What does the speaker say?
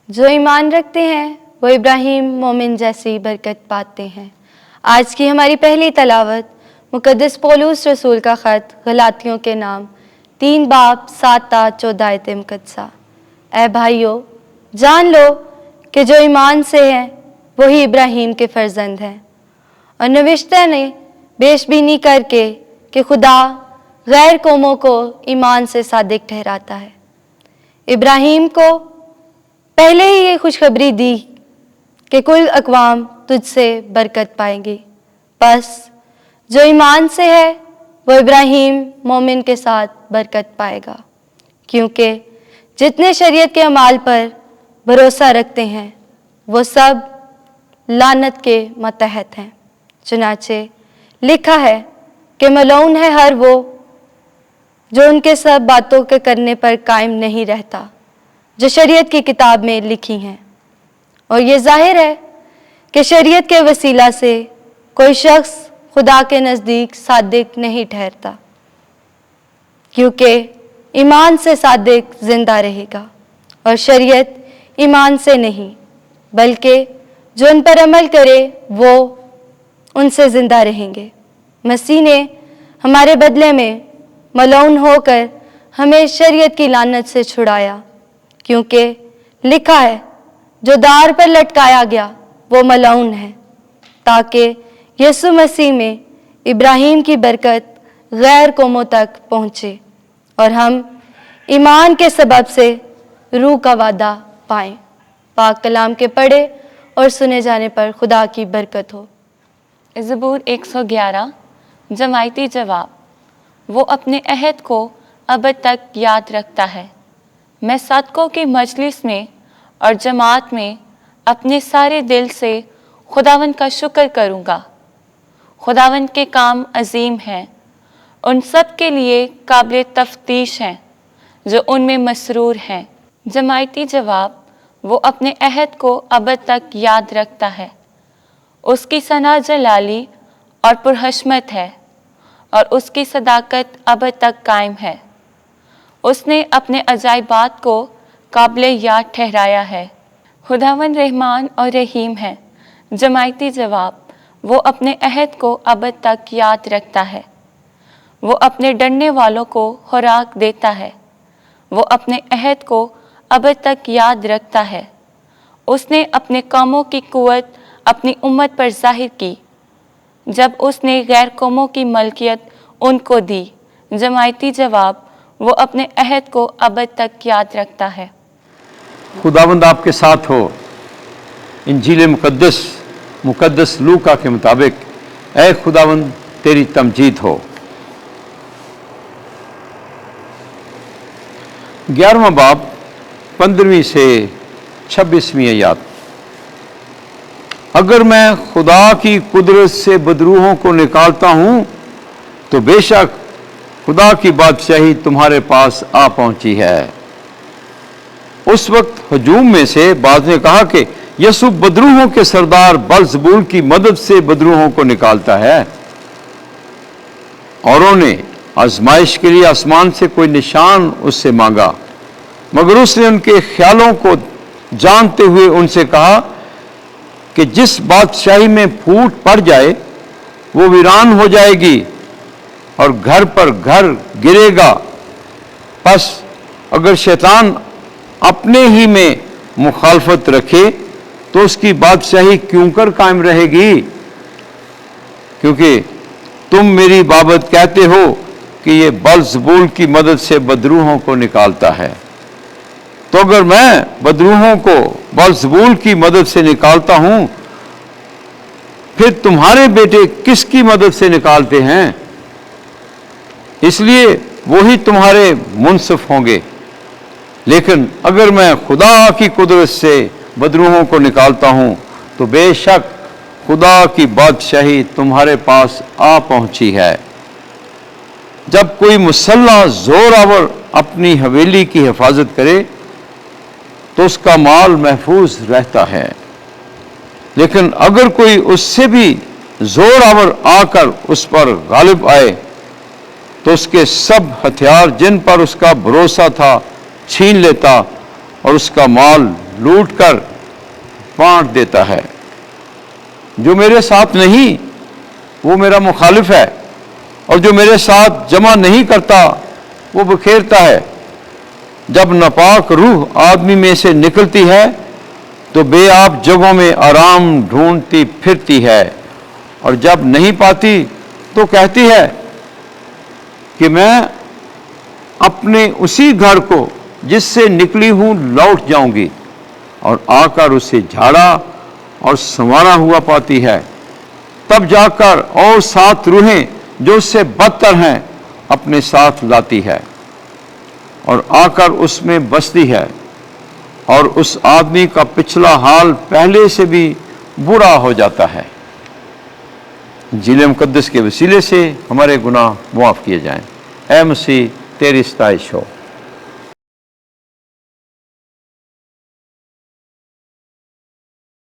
जो ईमान रखते हैं वो इब्राहिम मोमिन जैसी बरकत पाते हैं। आज की हमारी पहली तलावत मुकद्दस पौलुस रसूल का ख़त गलातियों के नाम 3 बाब 7 ता 14 आयत मुक़द्दसा। ऐ भाइयों, जान लो कि जो ईमान से हैं वही इब्राहिम के फ़र्जंद हैं। और नविश्ता ने पेशबीनी करके कि खुदा गैर कौमों को ईमान से सादिक ठहराता है। इब्राहिम को पहले ही ये खुशखबरी दी कि कुल अक़वाम तुझसे बरकत पाएंगी। बस जो ईमान से है वो इब्राहिम मोमिन के साथ बरकत पाएगा, क्योंकि जितने शरीयत के अमाल पर भरोसा रखते हैं वो सब लानत के मतहत हैं। चुनाचे लिखा है कि मलऊन है हर वो जो उनके सब बातों के करने पर कायम नहीं रहता जो शरीयत की किताब में लिखी हैं। और ये जाहिर है कि शरीयत के वसीला से कोई शख्स खुदा के नज़दीक सादिक नहीं ठहरता, क्योंकि ईमान से सादिक ज़िंदा रहेगा और शरीयत ईमान से नहीं, बल्कि जो उन पर अमल करे वो उनसे ज़िंदा रहेंगे। मसीह ने हमारे बदले में मलऊन होकर हमें शरीयत की लानत से छुड़ाया, क्योंकि लिखा है जो दार पर लटकाया गया वो मलऊन है, ताकि यीशु मसीह में इब्राहिम की बरकत गैर कौमों तक पहुँचे और हम ईमान के सबब से रूह का वादा पाएँ। पाक कलाम के पढ़े और सुने जाने पर खुदा की बरकत हो। ज़बूर 111 जमायती जवाब। वो अपने अहद को अब तक याद रखता है। मैं सदकों की मजलिस में और जमात में अपने सारे दिल से खुदावंद का शुक्र करूँगा। खुदावंद के काम अजीम हैं, उन सब के लिए काबिल तफ्तीश हैं जो उनमें मसरूर हैं। जमायती जवाब। वो अपने अहद को अब तक याद रखता है। उसकी सना जलाली और पुरहशमत है और उसकी सदाकत अब तक कायम है। उसने अपने अजाइबात को काबिल याद ठहराया है। खुदावंद रहमान और रहीम है। जमायती जवाब। वो अपने अहद को अब तक याद रखता है। वो अपने डरने वालों को खुराक देता है। वो अपने अहद को अब तक याद रखता है। उसने अपने कामों की कुव्वत अपनी उम्मत पर जाहिर की, जब उसने गैर कौमों की मलकियत उनको दी। जमायती जवाब। वो अपने अहद को अब तक याद रखता है। खुदावंद आपके साथ हो। इंजील मुकद्दस लूका के मुताबिक ऐ खुदावंद तेरी तमजीद हो। 11वां बाब 15वीं से 26वीं आयत। अगर मैं खुदा की कुदरत से बदरूहों को निकालता हूं तो बेशक खुदा की बादशाही तुम्हारे पास आ पहुंची है। उस वक्त हजूम में से बाज़ ने कहा कि यसुफ बदरूहों के सरदार बलज़बूल की मदद से बदरूहों को निकालता है। औरों ने आजमाइश के लिए आसमान से कोई निशान उससे मांगा, मगर उसने उनके ख्यालों को जानते हुए उनसे कहा कि जिस बादशाही में फूट पड़ जाए वो वीरान हो जाएगी और घर पर घर गिरेगा। बस अगर शैतान अपने ही में मुखालफत रखे तो उसकी बादशाही क्यों कर कायम रहेगी? क्योंकि तुम मेरी बाबत कहते हो कि ये बलज़बूल की मदद से बदरूहों को निकालता है। तो अगर मैं बदरूहों को बलज़बूल की मदद से निकालता हूं, फिर तुम्हारे बेटे किसकी मदद से निकालते हैं? इसलिए वही तुम्हारे मुनसिफ होंगे। लेकिन अगर मैं खुदा की कुदरत से बदरूहों को निकालता हूं तो बेशक खुदा की बादशाही तुम्हारे पास आ पहुंची है। जब कोई मुसल्ला जोरावर अपनी हवेली की हिफाजत करे तो उसका माल महफूज रहता है, लेकिन अगर कोई उससे भी जोरावर आकर उस पर गालिब आए तो उसके सब हथियार जिन पर उसका भरोसा था छीन लेता और उसका माल लूट कर बांट देता है। जो मेरे साथ नहीं वो मेरा मुखालिफ है, और जो मेरे साथ जमा नहीं करता वो बिखेरता है। जब नापाक रूह आदमी में से निकलती है तो बेआब जगहों में आराम ढूंढती फिरती है, और जब नहीं पाती तो कहती है कि मैं अपने उसी घर को जिससे निकली हूं लौट जाऊंगी, और आकर उसे झाड़ा और संवारा हुआ पाती है। तब जाकर और 7 रूहें जो उससे बदतर हैं अपने साथ लाती है और आकर उसमें बसती है, और उस आदमी का पिछला हाल पहले से भी बुरा हो जाता है। इंजील मुकद्दस के वसीले से हमारे गुनाह मुआफ़ किए जाएं। ऐ मसीह तेरी सताइश हो।